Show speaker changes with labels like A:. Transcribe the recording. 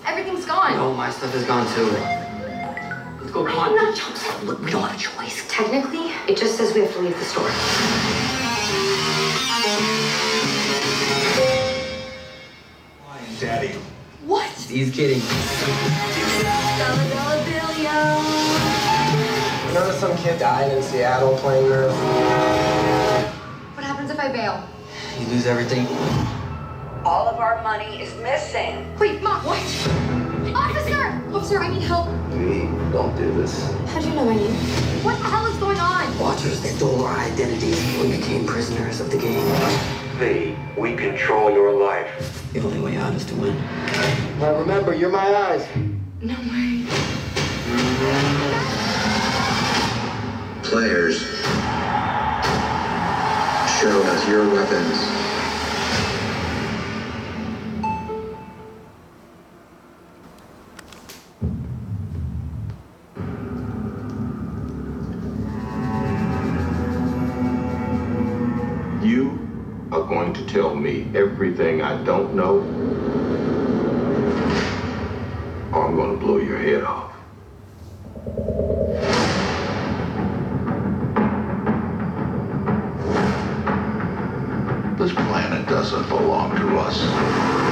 A: Everything's gone.
B: No, my stuff is gone too. Let's go, come on.
A: I'm not. Look, we don't have a choice. Technically, it just says we have to leave the store.
C: Daddy.
A: What?
B: He's kidding.
A: $1 bill, yo.
D: You know that some kid died in Seattle playing Earth?
A: What happens if I bail?
B: You lose everything.
E: All of our money is missing.
A: Wait, Mom, what? Officer! Officer, I need help.
B: We don't do this.
A: How do you know my name? What the hell is going on?
B: Watchers, they stole our identities. We became prisoners of the game.
C: We control your life.
B: The only way out is to win.
D: Now remember, you're my eyes.
A: No way.
F: Players, show us your weapons.
C: You are going to tell me everything I don't know, or I'm going to blow your head off. This planet doesn't belong to us.